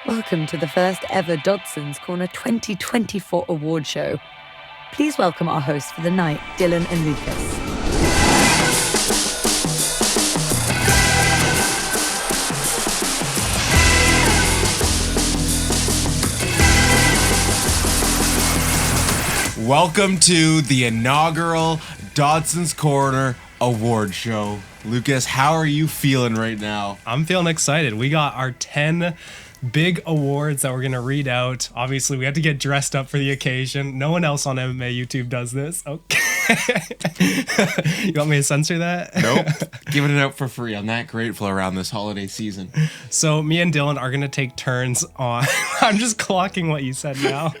Welcome to the first ever Dodson's Corner 2024 award show. Please welcome our hosts for the night, Dylan and Lucas. Welcome to the inaugural Dodson's Corner award show. Lucas, how are you feeling right now? I'm feeling excited. We got our 10 big awards that we're going to read out. Obviously, we had to get dressed up for the occasion. No one else on MMA YouTube does this. Okay. You want me to censor that? Nope. Giving it out for free. I'm that grateful around this holiday season. So me and Dylan are going to take turns on... I'm just clocking what you said now.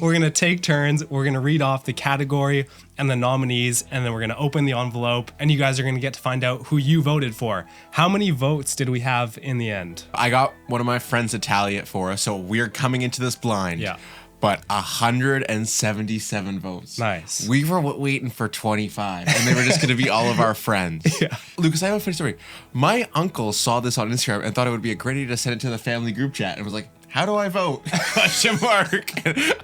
We're going to take turns. We're going to read off the category and the nominees, and then we're going to open the envelope, and you guys are going to get to find out who you voted for. How many votes did we have in the end? I got one of my friends to tally it for us, so we're coming into this blind. Yeah. But 177 votes. Nice. We were waiting for 25, and they were just going to be all of our friends. Yeah. Lucas, I have a funny story. My uncle saw this on Instagram and thought it would be a great idea to send it to the family group chat, and was like, how do I vote? Question mark.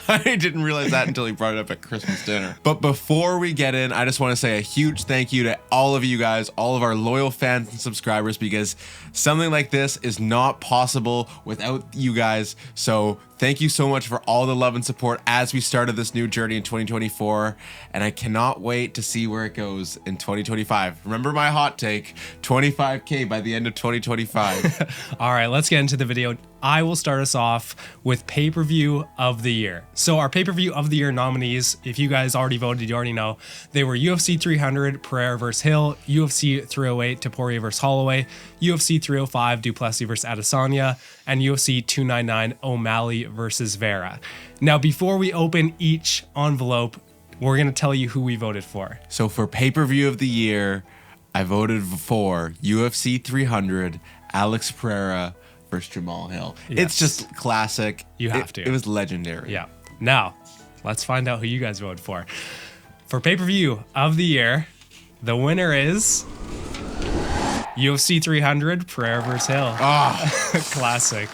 I didn't realize that until he brought it up at Christmas dinner. But before we get in, I just want to say a huge thank you to all of you guys, all of our loyal fans and subscribers, because something like this is not possible without you guys. So thank you so much for all the love and support as we started this new journey in 2024. And I cannot wait to see where it goes in 2025. Remember my hot take, 25K by the end of 2025. All right, let's get into the video. I will start us off with pay-per-view of the year. So our pay-per-view of the year nominees, if you guys already voted, you already know, they were UFC 300, Pereira vs. Hill, UFC 308, Topuria vs. Holloway, UFC 305, Duplessis vs. Adesanya, and UFC 299, O'Malley vs. Vera. Now, before we open each envelope, we're going to tell you who we voted for. So for pay-per-view of the year, I voted for UFC 300, Alex Pereira versus Jamal Hill. Yes. It's just classic. You have to. It was legendary. Yeah. Now, let's find out who you guys voted for. For pay-per-view of the year, the winner is UFC 300, Pereira vs. Hill. Classic.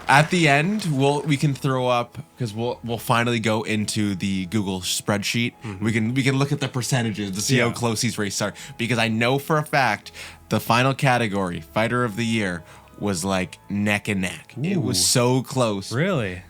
At the end, we can throw up, because we'll finally go into the Google spreadsheet. Mm-hmm. We can look at the percentages to see how close these races are, because I know for a fact the final category, Fighter of the Year, was like neck and neck. Ooh. It was so close. Really?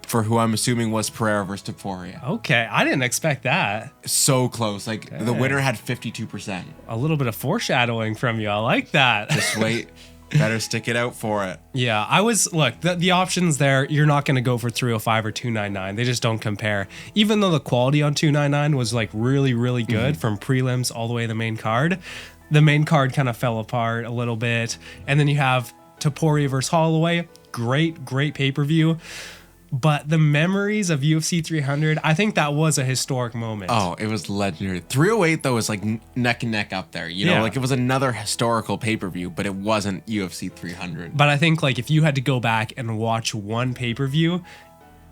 For who I'm assuming was Pereira versus Topuria. Okay, I didn't expect that. So close. Like, Okay. the winner had 52%. A little bit of foreshadowing from you. I like that. Just wait. Better stick it out for it. Yeah, look, the options there, you're not going to go for 305 or 299. They just don't compare. Even though the quality on 299 was like really, really good from prelims all the way to the main card kind of fell apart a little bit. And then you have Topuria versus Holloway. Great pay-per-view. But the memories of UFC 300, I think that was a historic moment. Oh, it was legendary. 308, though, was like neck and neck up there. You know, like it was another historical pay-per-view, but it wasn't UFC 300. But I think like if you had to go back and watch one pay-per-view,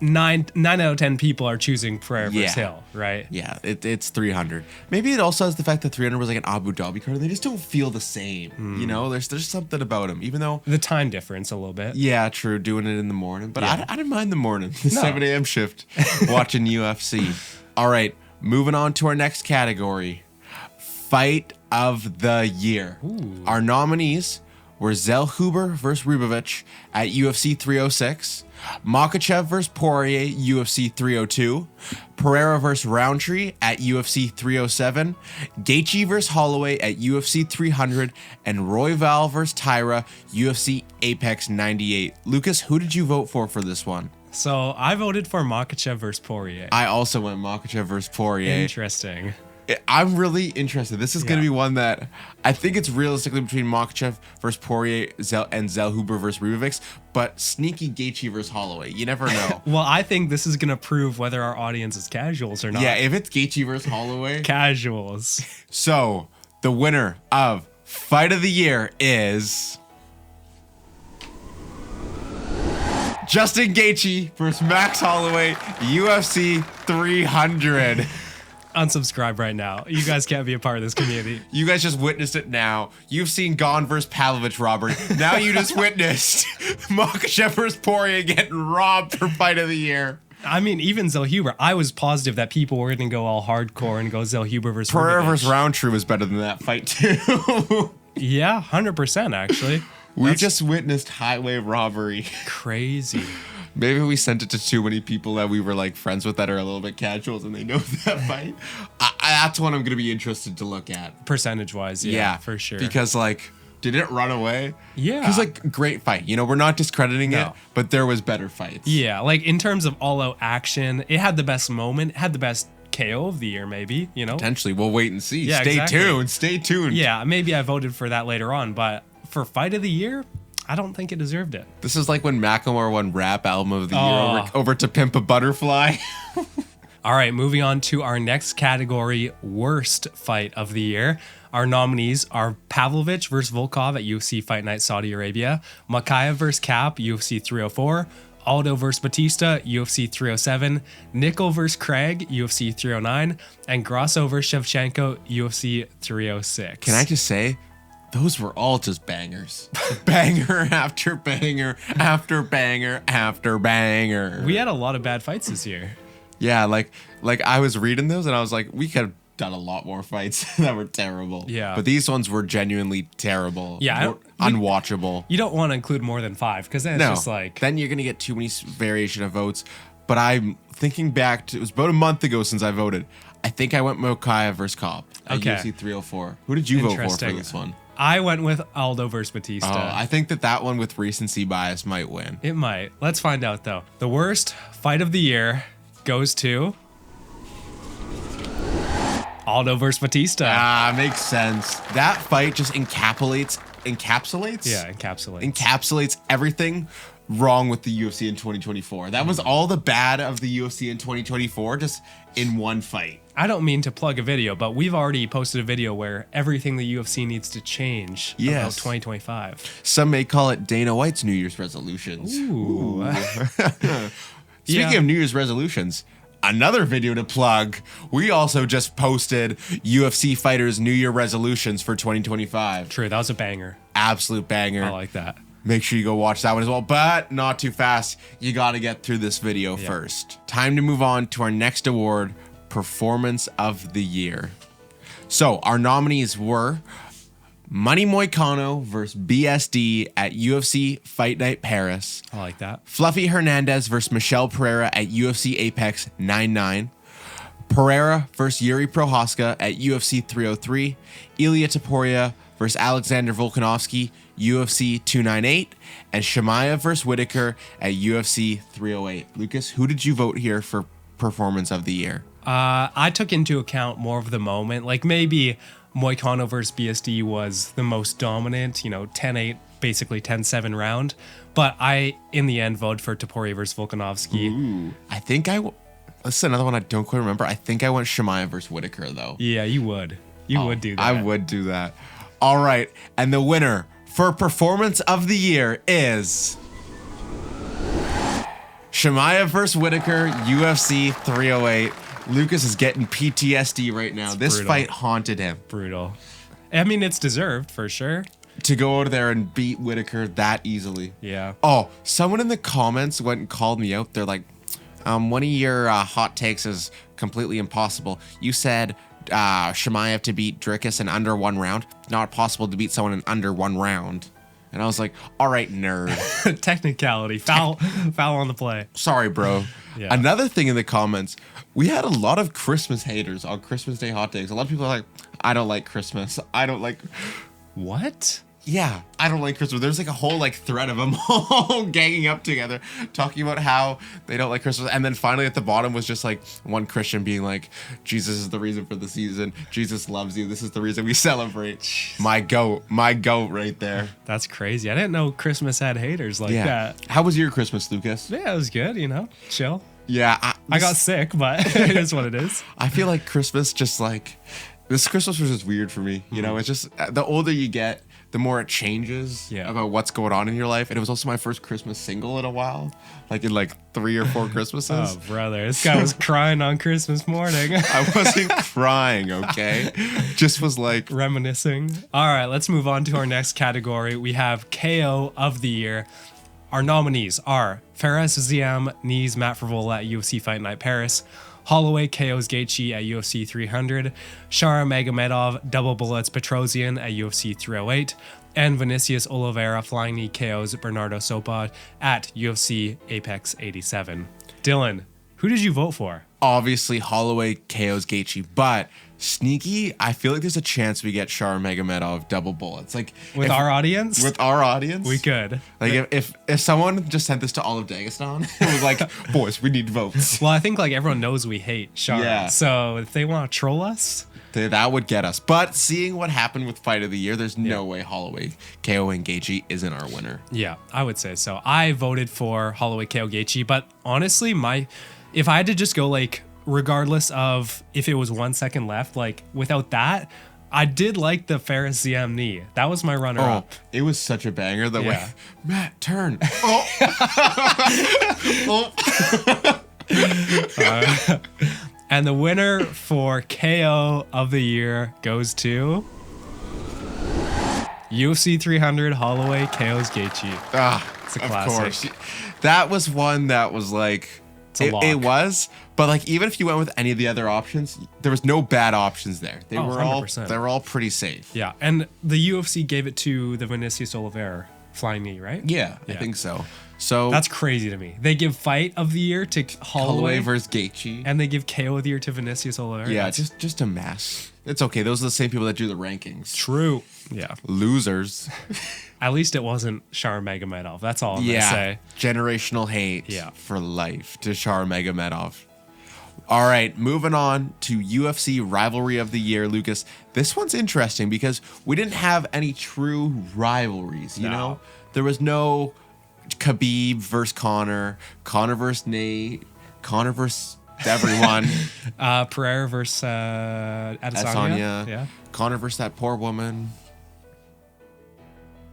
9 out of 10 people are choosing Pereira vs. Hill, right? Yeah, it's 300. Maybe it also has the fact that 300 was like an Abu Dhabi card, and they just don't feel the same. You know, there's something about them, even though The time difference a little bit. yeah, true, doing it in the morning. But Yeah. I didn't mind the morning, the No. 7 a.m. shift, watching UFC. All right, moving on to our next category, Fight of the Year. Ooh. Our nominees were Zellhuber versus Rubovich at UFC 306, Makhachev versus Poirier, UFC 302, Pereira versus Roundtree at UFC 307, Gaethje versus Holloway at UFC 300, and Royval versus Tyra, UFC Apex 98. Lucas, who did you vote for this one? So I voted for Makhachev versus Poirier. I also went Makhachev versus Poirier. Interesting. I'm really interested. This is going to be one that I think it's realistically between Makhachev versus Poirier and Zellhuber versus Rubovich, but sneaky Gaethje versus Holloway. You never know. Well, I think this is going to prove whether our audience is casuals or not. Yeah, if it's Gaethje versus Holloway. Casuals. So, the winner of Fight of the Year is Justin Gaethje versus Max Holloway, UFC 300. Unsubscribe right now. You guys can't be a part of this community. You guys just witnessed it now. You've seen Gon versus Pavlovich robbery. Now you just witnessed Makhachev versus Poirier getting robbed for fight of the year. I mean, even Zellhuber, I was positive that people were going to go all hardcore and go Zellhuber versus Pereira Hrgovic. versus Roundtree was better than that fight too. Yeah, 100% actually. We just witnessed highway robbery. Crazy. Maybe we sent it to too many people that we were like friends with that are a little bit casuals and they know that fight. That's one I'm going to be interested to look at. Percentage-wise, yeah, for sure. Because like, did it run away? Yeah. Because like, great fight. You know, we're not discrediting it, but there was better fights. Yeah, like in terms of all-out action, it had the best moment, it had the best KO of the year, maybe, you know? Potentially. We'll wait and see. Yeah, Stay exactly. tuned. Stay tuned. Yeah, maybe I voted for that later on, but for fight of the year, I don't think it deserved it. This is like when Macklemore won Rap Album of the Year Oh. over to Pimp a Butterfly. All right, moving on to our next category, worst fight of the year. Our nominees are Pavlovich versus Volkov at UFC Fight Night Saudi Arabia, Makayev versus Cap, UFC 304, Aldo versus Batista, UFC 307, Nickel versus Craig, UFC 309, and Grasso versus Shevchenko, UFC 306. Can I just say, those were all just bangers. Banger after banger after banger after banger. We had a lot of bad fights this year. Yeah, like I was reading those and I was like, we could have done a lot more fights that were terrible. Yeah. But these ones were genuinely terrible. Yeah, Unwatchable. You don't want to include more than 5 because then it's just like... Then you're going to get too many variation of votes. But I'm thinking back to, it was about a month ago since I voted. I think I went Mokaev versus Kopp at Okay. UFC 304. Who did you vote for Interesting. this one? I went with Aldo versus Batista. I think that one with recency bias might win. It might. Let's find out though. The worst fight of the year goes to Aldo versus Batista. Makes sense. That fight just encapsulates. Yeah, encapsulates. Encapsulates everything wrong with the UFC in 2024. That was all the bad of the UFC in 2024 just in one fight. I don't mean to plug a video, but we've already posted a video where everything the UFC needs to change about Yes. 2025. Some may call it Dana White's New Year's resolutions. Ooh. Speaking Yeah. of New Year's resolutions, another video to plug. We also just posted UFC fighters' New Year resolutions for 2025. True, that was a banger. Absolute banger. I like that. Make sure you go watch that one as well, but not too fast. You got to get through this video first. Time to move on to our next award, Performance of the Year. So our nominees were Money Moicano versus BSD at UFC Fight Night Paris, I like that. Fluffy Hernandez versus Michelle Pereira at UFC Apex 99, Pereira versus Yuri Prohaska at UFC 303, Ilia Topuria versus Alexander Volkanovski, UFC 298, and Shemaev versus Whitaker at UFC 308. Lucas, who did you vote here for Performance of the Year? I took into account more of the moment. Like maybe Moicano versus BSD was the most dominant, 10-8, basically 10-7 round. But I, in the end, voted for Topuria versus Volkanovski. Ooh. I think this is another one I don't quite remember. I think I went Shemaev versus Whitaker, though. Yeah, you would. You would do that. I would do that. All right. And the winner for Performance of the Year is Shemaev versus Whitaker, UFC 308. Lucas is getting PTSD right now. This brutal. fight haunted him. Brutal. I mean, it's deserved for sure. To go out there and beat Whitaker that easily. Yeah. Oh, someone in the comments went and called me out. They're like, one of your hot takes is completely impossible. You said Shemaev to beat Dricus in under 1 round. Not possible to beat someone in under 1 round. And I was like, all right, nerd. Technicality. Foul on the play. Sorry, bro. Yeah. Another thing in the comments, we had a lot of Christmas haters on Christmas Day hot takes. A lot of people are like, I don't like Christmas. I don't like... What? Yeah, I don't like Christmas. There's like a whole like thread of them all ganging up together, talking about how they don't like Christmas. And then finally at the bottom was just like one Christian being like, Jesus is the reason for the season. Jesus loves you. This is the reason we celebrate. Jeez. My goat right there. That's crazy. I didn't know Christmas had haters like that. How was your Christmas, Lucas? Yeah, it was good, chill. Yeah. I got sick, but it is what it is. I feel like Christmas just like, this Christmas was just weird for me. You know, it's just, the older you get, the more it changes about what's going on in your life. And it was also my first Christmas single in a while, like in like 3 or 4 Christmases. Oh, brother, this guy was crying on Christmas morning. I wasn't crying, okay? Just was like reminiscing. All right, let's move on to our next category. We have KO of the year. Our nominees are Fares Ziam knees Matt Frevola at UFC Fight Night Paris. Holloway KO's Gaethje at UFC 300, Shara Magomedov double bullets Petrosian at UFC 308, and Vinicius Oliveira flying knee KO's Bernardo Sopa at UFC Apex 87. Dylan, who did you vote for? obviously Holloway KO's Gaethje, but sneaky, I feel like there's a chance we get Shara Magomedov double bullets. Like With our audience? With our audience, We could. Like if someone just sent this to all of Dagestan, it was like, boys, we need votes. Well, I think like everyone knows we hate Shara. Yeah. So if they want to troll us, That would get us. But seeing what happened with Fight of the Year, there's no way Holloway KO and Gaethje isn't our winner. yeah, I would say so. I voted for Holloway KO Gaethje, but honestly, if I had to just go like regardless of if it was 1 second left, like without that, I did like the Fares Ziam knee. That was my runner up. It was such a banger. The way Matt turn. And the winner for KO of the year goes to UFC 300 Holloway KO's Gaethje. It's a classic. Of course. That was one that was like, a lock. it was, but like even if you went with any of the other options, there was no bad options there. They were 100%. all pretty safe. Yeah, and the UFC gave it to the Vinicius Oliveira flying knee, right? Yeah, I think so. So That's crazy to me. They give fight of the year to Holloway, versus Gaethje. and they give KO of the year to Vinicius Oliveira. Yeah, That's just a mess. It's okay. Those are the same people that do the rankings. true. Yeah. Losers. At least it wasn't Shara Magomedov. That's all I'm gonna say. Generational hate Yeah. for life to Shara Magomedov. All right, moving on to UFC Rivalry of the Year, Lucas. This one's interesting because we didn't have any true rivalries, you No. know? There was no Khabib versus Conor versus Nate, Conor versus everyone, Pereira versus Adesanya. Adesanya, Yeah. Conor versus that poor woman.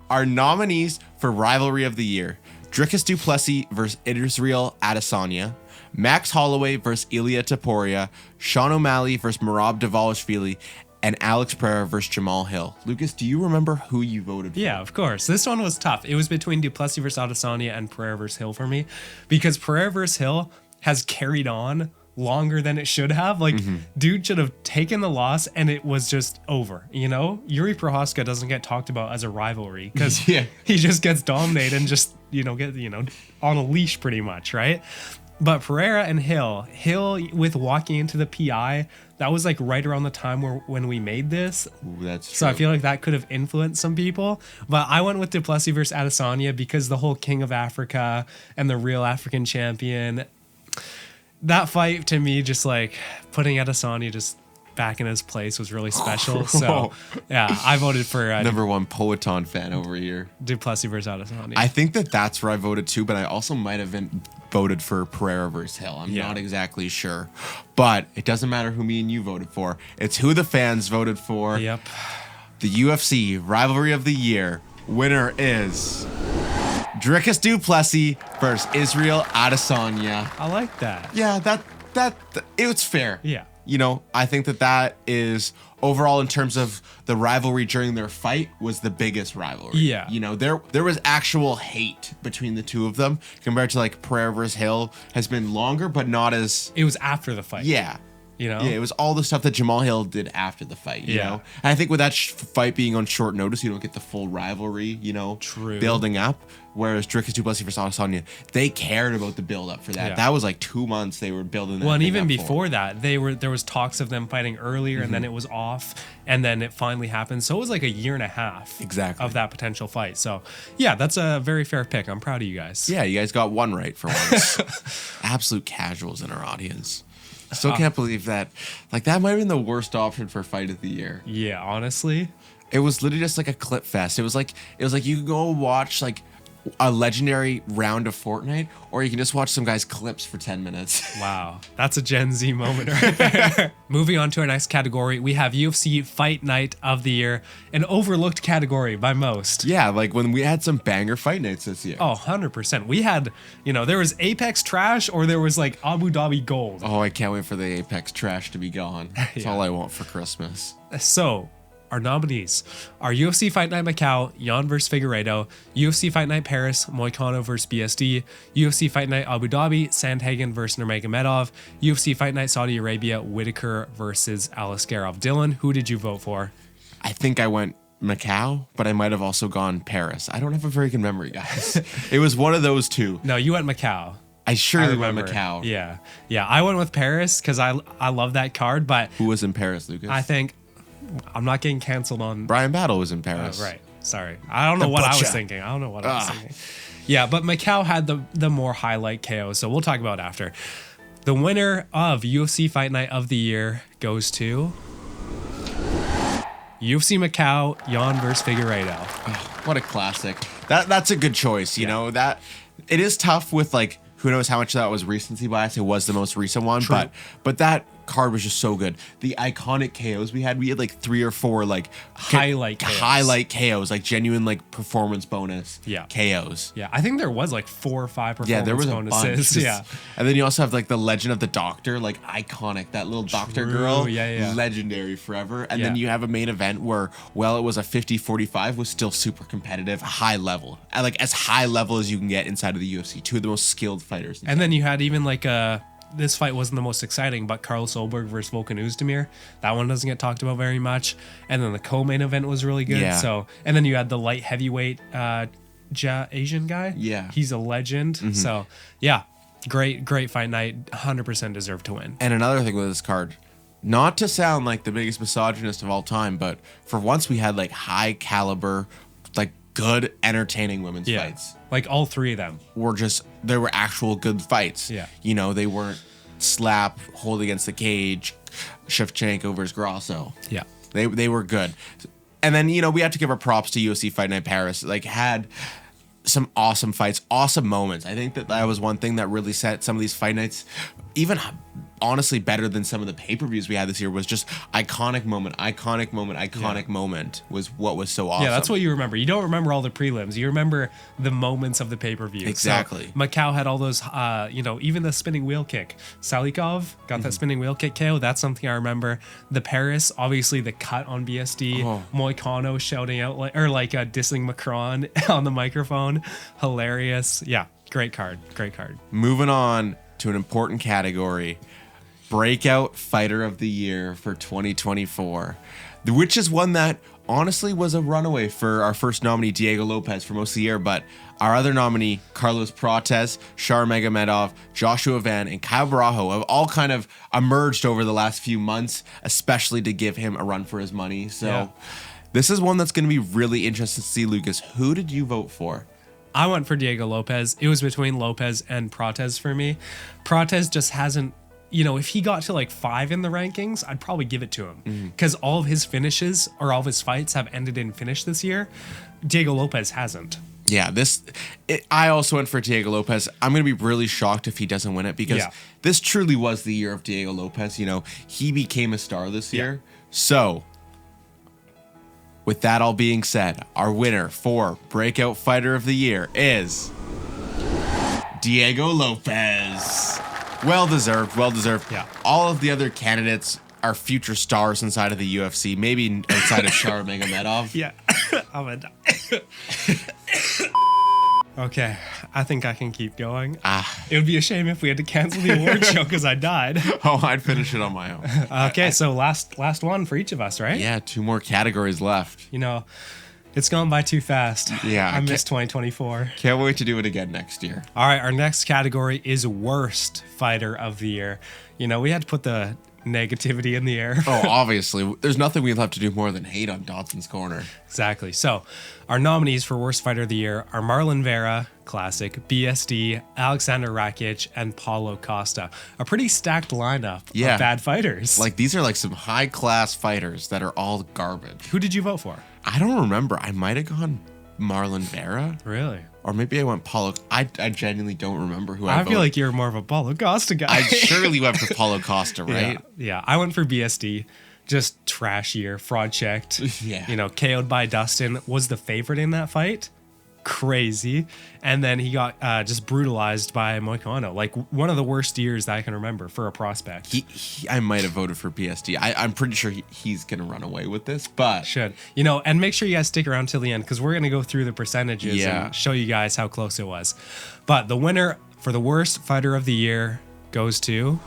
Our nominees for Rivalry of the Year: Dricus du Plessis versus Israel Adesanya, Max Holloway versus Ilia Topuria, Sean O'Malley versus Merab Dvalishvili, and Alex Pereira versus Jamal Hill. Lucas, do you remember who you voted for? Yeah, of course. This one was tough. It was between Duplessis versus Adesanya and Pereira versus Hill for me, because Pereira versus Hill has carried on longer than it should have. Like, dude should have taken the loss and it was just over, you know? Yuri Prohaska doesn't get talked about as a rivalry because he just gets dominated and just, get, on a leash pretty much, right? But Pereira and Hill with walking into the PI, that was like right around the time when we made this. Ooh, that's true. So I feel like that could have influenced some people. But I went with Duplessis versus Adesanya because the whole King of Africa and the real African champion, that fight to me, just like putting Adesanya just back in his place was really special. So yeah, I voted for Number one Poeton fan over here. Duplessis versus Adesanya. I think that's where I voted too, but I also might have voted for Pereira versus Hill. I'm not exactly sure. But it doesn't matter who me and you voted for. It's who the fans voted for. Yep. The UFC Rivalry of the Year winner is Dricus du Plessis versus Israel Adesanya. I like that. Yeah, that it was fair. Yeah. I think that is overall in terms of the rivalry during their fight was the biggest rivalry. Yeah. There was actual hate between the two of them compared to like Pereira versus Hill has been longer, but not as. It was after the fight. Yeah. Yeah, it was all the stuff that Jamal Hill did after the fight, you know? And I think with that fight being on short notice, you don't get the full rivalry, True. building up. Whereas Dricus du Plessis versus Adesanya, they cared about the build up for that. Yeah. That was like 2 months they were building that. Well, and thing even up before for. that, there was talks of them fighting earlier, and then it was off, and then it finally happened. So it was like a year and a half Exactly. of that potential fight. So yeah, that's a very fair pick. I'm proud of you guys. Yeah, you guys got one right for once. Absolute casuals in our audience. Still can't believe that. Like, that might have been the worst option for Fight of the Year. Yeah, honestly. It was literally just like a clip fest. It was like you could go watch like a legendary round of Fortnite, or you can just watch some guys clips for 10 minutes. Wow, that's a Gen Z moment right there. Moving on to our next category, we have UFC Fight Night of the Year, an overlooked category by most. Yeah, like when we had some banger fight nights this year. Oh, 100%. We had, there was Apex trash or there was like Abu Dhabi gold. Oh, I can't wait for the Apex trash to be gone. That's all I want for Christmas. So, our nominees are UFC Fight Night Macau, Jan vs. Figueiredo, UFC Fight Night Paris, Moicano vs. BSD, UFC Fight Night Abu Dhabi, Sandhagen vs. Nurmagomedov, UFC Fight Night Saudi Arabia, Whitaker vs. Aliskerov. Dylan, who did you vote for? I think I went Macau, but I might have also gone Paris. I don't have a very good memory, guys. It was one of those two. No, you went Macau. I surely went remember. Macau. Yeah. I went with Paris because I love that card, but Who was in Paris, Lucas? I think I'm not getting canceled on. Brian Battle was in Paris. Right. Sorry. I don't know what I was thinking. Yeah, but Macau had the more highlight KO, so we'll talk about it after. The winner of UFC Fight Night of the Year goes to UFC Macau, Jan vs. Figueiredo. What a classic. That's a good choice, you know. That it is tough with like who knows how much that was recency bias. It was the most recent one, True. but that card was just so good. The iconic KOs we had like 3 or 4 like Highlight KOs, like genuine like performance bonus KOs. Yeah, I think there was like 4 or 5 performance there was bonuses. A bunch. And then you also have like the Legend of the Doctor, like iconic, that little doctor girl. Yeah. Legendary forever. And then you have a main event where, well, it was a 50-45, was still super competitive, high level. And like as high level as you can get inside of the UFC. 2 of the most skilled fighters. And then you had even like this fight wasn't the most exciting, but Carl Solberg versus Volkan Oezdemir. That one doesn't get talked about very much. And then the co-main event was really good. Yeah. So, and then you had the light heavyweight Asian guy. Yeah. He's a legend. Mm-hmm. So, yeah, great fight night. 100% deserved to win. And another thing with this card, not to sound like the biggest misogynist of all time, but for once we had like high caliber, like good, entertaining women's fights. Like all 3 of them. They were actual good fights. Yeah. You know, they weren't slap, hold against the cage, Shevchenko versus Grasso. Yeah. They were good. And then, we have to give our props to UFC Fight Night Paris. Like, had some awesome fights, awesome moments. I think that was one thing that really set some of these fight nights even honestly better than some of the pay-per-views we had this year. Was just iconic moment was what was so awesome. Yeah, that's what you remember. You don't remember all the prelims. You remember the moments of the pay-per-view. Exactly. So Macau had all those, even the spinning wheel kick. Salikov got that spinning wheel kick KO. That's something I remember. The Paris, obviously the cut on BSD. Moicano shouting out dissing Macron on the microphone. Hilarious. Yeah, great card. Moving on to an important category. Breakout Fighter of the Year for 2024, which is one that honestly was a runaway for our first nominee, Diego Lopez, for most of the year. But our other nominee, Carlos Prates, Shar Magomedov, Joshua Van, and Kyle Barajo have all kind of emerged over the last few months, especially to give him a run for his money. So this is one that's going to be really interesting to see, Lucas. Who did you vote for? I went for Diego Lopez. It was between Lopez and Prates for me. Prates just hasn't, if he got to like 5 in the rankings, I'd probably give it to him because all of his finishes or all of his fights have ended in finish this year. Diego Lopez hasn't. Yeah, I also went for Diego Lopez. I'm going to be really shocked if he doesn't win it because this truly was the year of Diego Lopez. He became a star this year. So, with that all being said, our winner for Breakout Fighter of the Year is Diego Lopez. Well deserved. Yeah. All of the other candidates are future stars inside of the UFC, maybe outside of Shar Magomedov. Yeah. I'm gonna die. Okay, I think I can keep going. It would be a shame if we had to cancel the award show because I died. Oh, I'd finish it on my own. Okay, so last one for each of us, right? Yeah, 2 more categories left. It's gone by too fast. Yeah. I missed 2024. Can't wait to do it again next year. All right, our next category is Worst Fighter of the Year. We had to put the negativity in the air. Oh, obviously. There's nothing we'd love to do more than hate on Dodson's Corner. Exactly. So, our nominees for Worst Fighter of the Year are Marlon Vera, classic, BSD, Alexander Rakic, and Paulo Costa. A pretty stacked lineup of bad fighters. Like, these are like some high-class fighters that are all garbage. Who did you vote for? I don't remember. I might have gone Marlon Vera. Really? Or maybe I went Paulo. I genuinely don't remember who I I voted. feel like you're more of a Paulo Costa guy. I surely went for Paulo Costa, right? Yeah. I went for BSD. Just trash year, fraud checked. Yeah. KO'd by Dustin. Was the favorite in that fight. Crazy. And then he got just brutalized by Moicano. Like one of the worst years that I can remember for a prospect. I might have voted for BSD. I'm pretty sure he's going to run away with this, but... Should. And make sure you guys stick around till the end because we're going to go through the percentages and show you guys how close it was. But the winner for the worst fighter of the year goes to...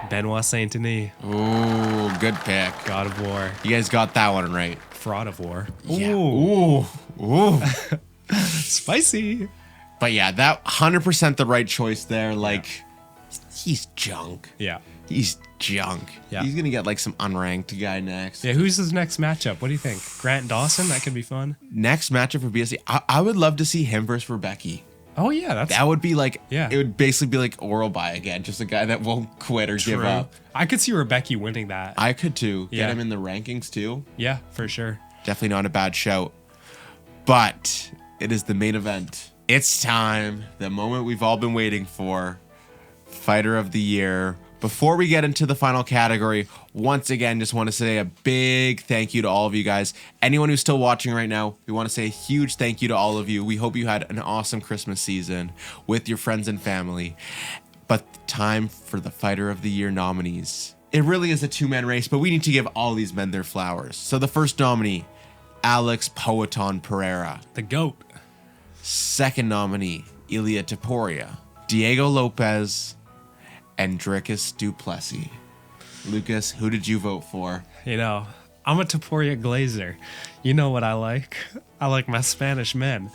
Benoit Saint-Denis. Ooh, good pick. God of War. You guys got that one right. Fraud of War. Yeah. Ooh. Spicy. But yeah, that 100% the right choice there. Like, he's junk. Yeah. He's junk. Yeah. He's going to get like some unranked guy next. Yeah, who's his next matchup? What do you think? Grant Dawson? That could be fun. Next matchup for BSC, I would love to see him versus Rebecca. Oh, yeah. That would be like, Yeah. It would basically be like Oral By again. Just a guy that won't quit or give up. I could see Rebecca winning that. I could too. Yeah. Get him in the rankings too. Yeah, for sure. Definitely not a bad shout. But it is the main event. It's time. The moment we've all been waiting for. Fighter of the Year. Before we get into the final category, once again, just want to say a big thank you to all of you guys. Anyone who's still watching right now, we want to say a huge thank you to all of you. We hope you had an awesome Christmas season with your friends and family. But time for the Fighter of the Year nominees. It really is a two-man race, but we need to give all these men their flowers. So the first nominee, Alex Poeton Pereira. The GOAT. Second nominee, Ilia Topuria. Diego Lopez and Dricus du Plessis. Lucas, who did you vote for? I'm a Topuria Glazer. You know what I like? I like my Spanish men.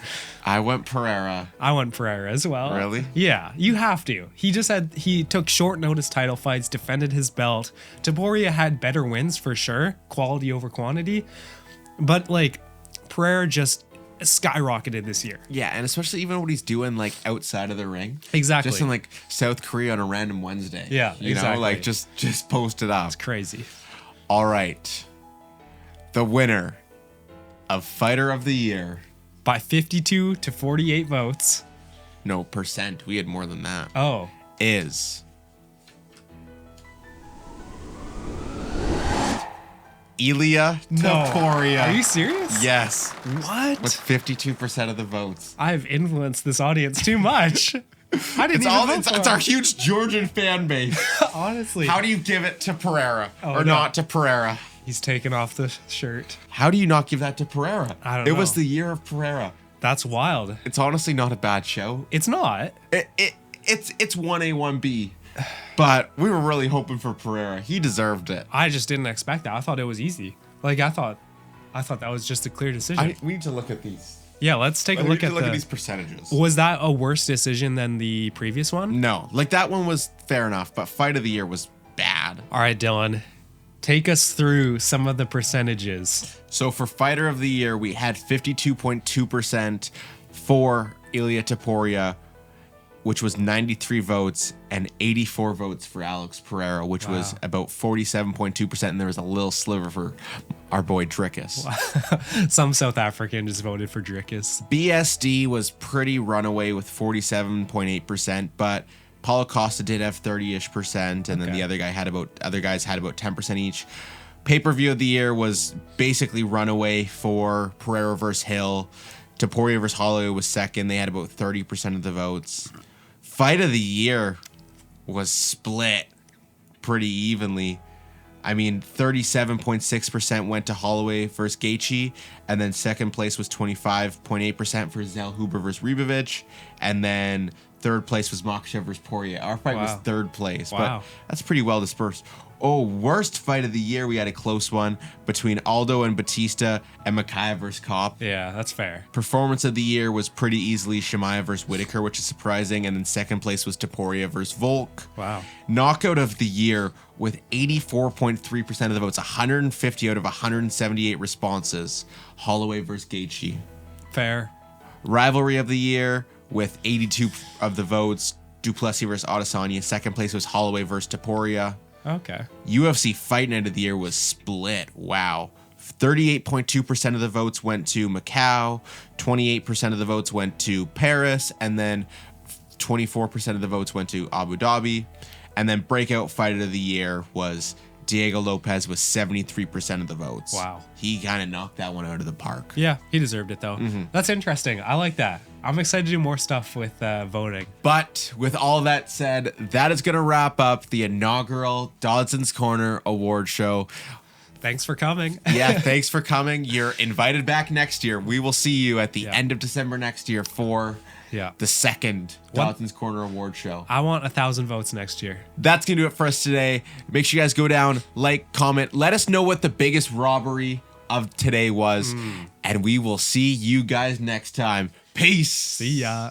I went Pereira. I went Pereira as well. Really? Yeah, you have to. He took short notice title fights, defended his belt. Topuria had better wins for sure, quality over quantity. But Pereira just skyrocketed this year. Yeah, and especially even what he's doing outside of the ring. Exactly. Just in South Korea on a random Wednesday. Yeah, you exactly. know, just post it up. It's crazy. All right. The winner of Fighter of the Year. By 52 to 48 votes. No, percent. We had more than that. Oh. Is Ilia Topuria. Are you serious? Yes. What? With 52% of the votes. I've influenced this audience too much. I didn't It's our huge Georgian fan base. Honestly. How do you give it to Pereira no. not to Pereira? He's taken off the shirt. How do you not give that to Pereira? I don't know. It was the year of Pereira. That's wild. It's honestly not a bad show. It's not. It's 1A, 1B. But we were really hoping for Pereira. He deserved it. I just didn't expect that. I thought it was easy. I thought that was just a clear decision. We need to look at these. Yeah, let's take a look at these percentages. Was that a worse decision than the previous one? No, that one was fair enough, but Fight of the Year was bad. All right, Dylan. Take us through some of the percentages. So for Fighter of the Year, we had 52.2% for Ilia Topuria, which was 93 votes, and 84 votes for Alex Pereira, which was about 47.2%, and there was a little sliver for our boy Dricus. Some South African just voted for Dricus. BSD was pretty runaway with 47.8%, but Paulo Costa did have 30-ish%, and then the other guys had about 10% each. Pay-per-view of the year was basically runaway for Pereira versus Hill. Topuria versus Holloway was second. They had about 30% of the votes. Fight of the year was split pretty evenly. I mean, 37.6% went to Holloway versus Gaethje, and then second place was 25.8% for Zellhuber versus Ribovic, and then third place was Makhachev versus Poirier. Our fight was third place, but that's pretty well dispersed. Oh, worst fight of the year, we had a close one between Aldo and Batista and Makaev versus Kopp. Yeah, that's fair. Performance of the year was pretty easily Shemaev versus Whitaker, which is surprising, and then second place was Topuria versus Volk. Wow. Knockout of the year with 84.3% of the votes, 150 out of 178 responses, Holloway versus Gaethje. Fair. Rivalry of the year with 82 of the votes, Duplessis versus Adesanya. Second place was Holloway versus Topuria. Okay. UFC Fight Night of the year was split. Wow. 38.2% of the votes went to Macau, 28% of the votes went to Paris, and then 24% of the votes went to Abu Dhabi. And then breakout fight of the year was Diego Lopez with 73% of the votes. Wow. He kind of knocked that one out of the park. Yeah, he deserved it though. That's interesting. I like that. I'm excited to do more stuff with voting. But with all that said, that is going to wrap up the inaugural Dodson's Corner Award Show. Thanks for coming. Yeah, thanks for coming. You're invited back next year. We will see you at the end of December next year for the second Dodson's Corner Award Show. I want 1,000 votes next year. That's going to do it for us today. Make sure you guys go down, like, comment. Let us know what the biggest robbery of today was. And we will see you guys next time. Peace. See ya.